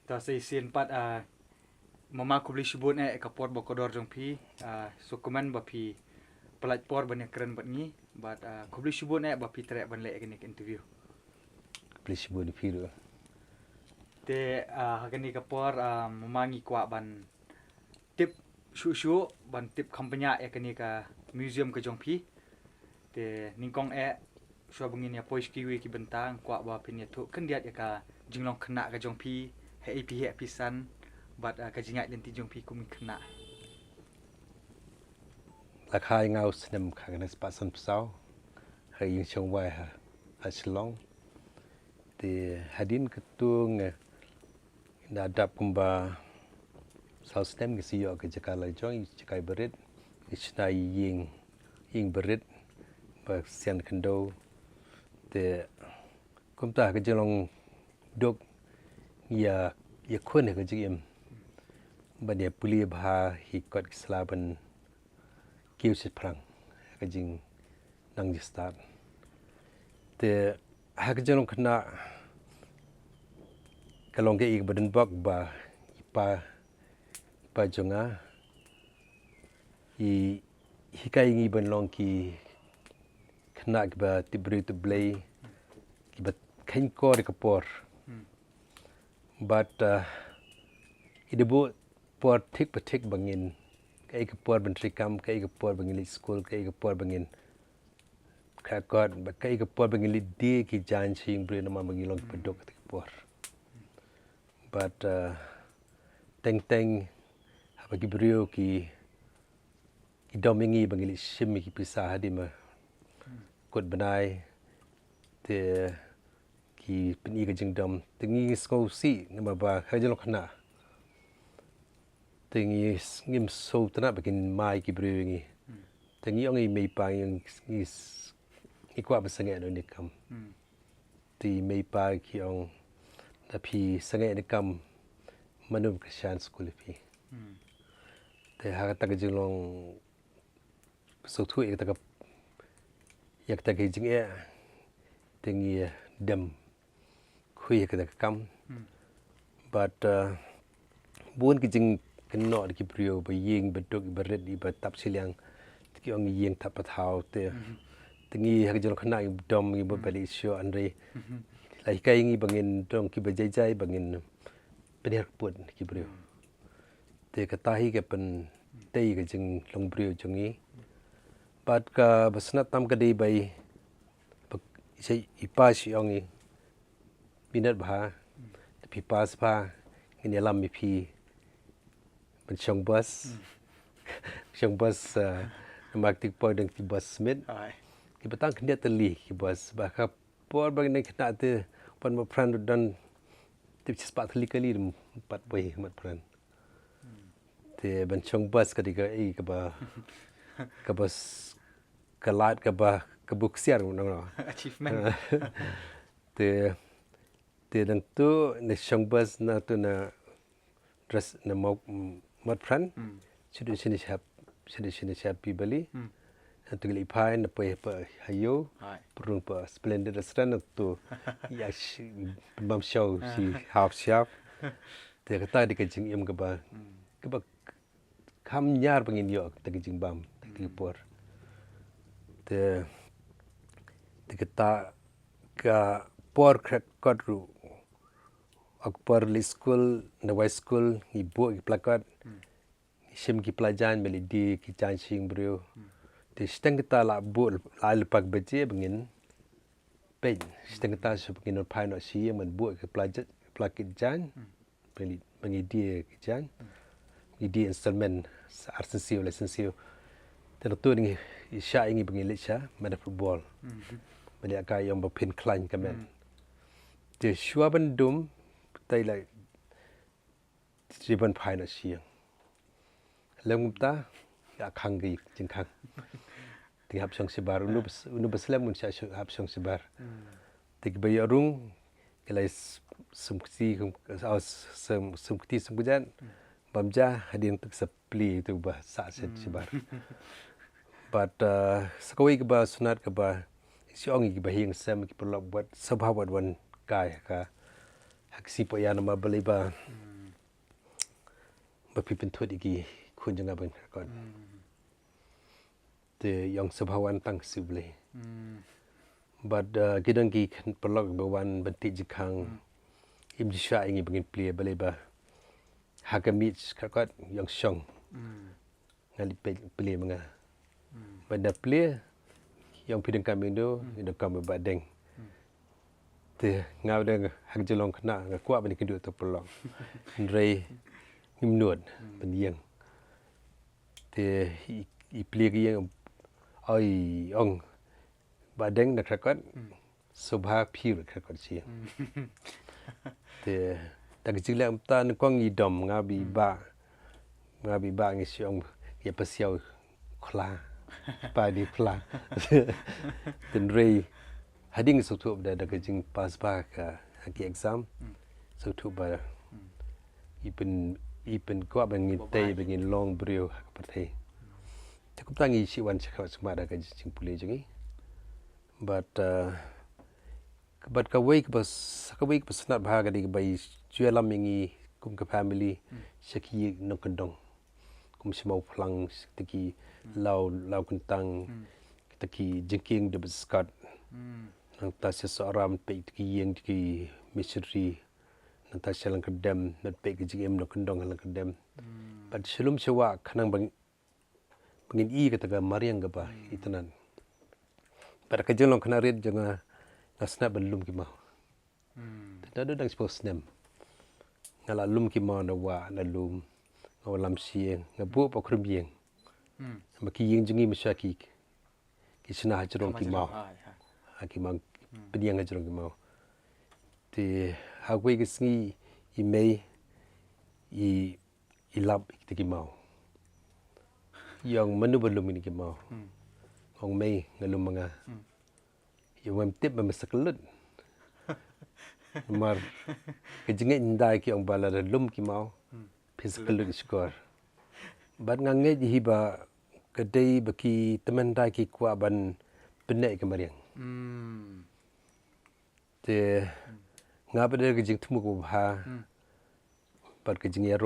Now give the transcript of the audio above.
ta sei sien pat mama kubli shibun kapor ba kordor jong phi sukuman ba phi pelat por ban keren bat ni bat kubli shibun ba phi tre ban le interview kubli shibun phi ro te hakani kapor memangi kwa ban tip shu ban tip kampanya kani ka museum ke jong phi te ningkong so bangin ya pois kiwi ki bentang kwa ba pin tu kan dia ka jinglong khna ka jong phi he pisan bat ka jingai lenti jong phi kum khna la khai ngau snem khang pa san psau hai yin chong wai ha chlong te hadin ketung na dap kumba sau stem ki siyo ke jakala joy jakai berit isna ying berit ba sian kendo te kumta ke jelong dok ya khun ke jim ba dia puli bha hi kot slaban kiu sit prang ke jing nang jistat te ha ke jelong khna kalong ke ik baden bak ba pa jonga i hikai ngi ban long ki khna ba tibri to blay ki ba khain ko re kapor but idibu por tik bangin kai kapor ban trikam kai kapor bangin school kai kapor bangin khakot ba kai kapor bangin di ki jan ching bre na ma bangin long pedok kapor but teng bagi beliau ki domingi bangili shimi ki pisah hadima kot benai te ki peni ke jingdom tengi sko si nama ba khajalo khna tengi ngim so tana bakin mai ki beliau ngi tengi ongi mei pa yang is ikwa basange no nikam ti mei pa ki ong tapi sange nikam manum krisyan school fi te ha ta ke jilong so thu ek ta ka yak ta ke jing tengi dem khui ke ta kam but bun ki jing kno ki prio ba ying ba dok ba red ba tap silang ki ong ying tap pathau te tengi ha ke jilong khna dom ngi ba bali sho andre lai kai ngi bangin dong ki ba jai bangin pener put ki prio te katahi ke pen tei ke jing long brio jongi pat ka basnat tam ka dei bai sei ipa si ongi binat bha pi pas bha ni lam mi phi ben chong bus maktik po deng ti bus smith ki batang khndia tali ki bus ba kha por bang nei khna te pan ma pran dan tip spat tali kali pat poi mat pran te ban chong bus ka diga ka bus kalat ka ba ka buksiar no achievement te dang tu ne chong bus na tu na dress na mat pran chidu sini chap pi bali tu gli pai na pe hayo prung pa splendid restaurant tu ya bam show si half chef te ka ta diga jing im ka ba kam nyar bangin yo ta jing bam ti por te ta ka por crack kodru ak por li school na high school ibu ki plakat sim ki pelajaran beli di ki chancing bro te steng ta la bu la pak beje bangin pen steng ta su bangin pai no si man bu ki plakit jan beli bangi di ki jan di instrument syntiew te tu ni sha ingi bangin licha mana football beli akai yang bapin klan kamen te shua bandum tai lai triban pai no si lemta ya khang gi jing khang ti hap song sibar unu beslam mun sha hap song sibar ti bay rung kelai sumkti sumkti sumbujan bamja hadin tuk sapli tu ba sa set sibar but sakoi ke ba sunat ke ba siong gi ba hing sam ki perlu buat sabha buat wan kai ka hak sipo ya nama beliba berpipin tuat iki kun jangan ben kon te yang sebawan tang suble but gidang gi pelok bawan bentik jekang im disha ingi bengin plia beliba hagamit kakot yang syong ngali plia menga benda plia yang pidang kami do ida kami badeng te ngau de hak jelong kena ngakwa bani kedu to pelok ndrei ngimnuat beniang te i plia gi yang ai ong badeng nak rakot subha pure rakot sia te tak jilang tan kong i dom ngabi ba ngi siong ya pasiau khla pa di khla ten rei hading so tu da jing pas ba ka ki exam so tu ba ipen ko bangin tei bangin long brio pathe tak tangi si wan chakha smada ka jing pule jingi but ka wei ka snat bha ga di bai jualam mingi kum ka family sakhi no kandong kum simau phlang tiki lau kuntang tiki jengking de skud nang ta seseorang pe tiki yang tiki missionary nang ta selang kedem nat pe ki jingem no kandong halang kedem but selum sewa kanang bangin i kata ga mariang ga ba itanan pada ka jelong kana red janga nasna belum ki mau tado dang suppose nem ngala lum ki mau na wa na lum ngawalam sieng ngabu pa krubieng maki yeng jingi masaki ki sina hajrong ki mau aki mang pediang hajrong ki mau te hagwe ki sngi i mei i lab ki mau yang menu belum ini ki mau ong mei ngalum manga yang wem tip memasakelut mar kejinge indai ki ong bala lum ki mau physical score bat ngange hiba kedai baki teman dai ki kwa ban benek ke mariang te ngabade kejing tumu ko ha bat kejing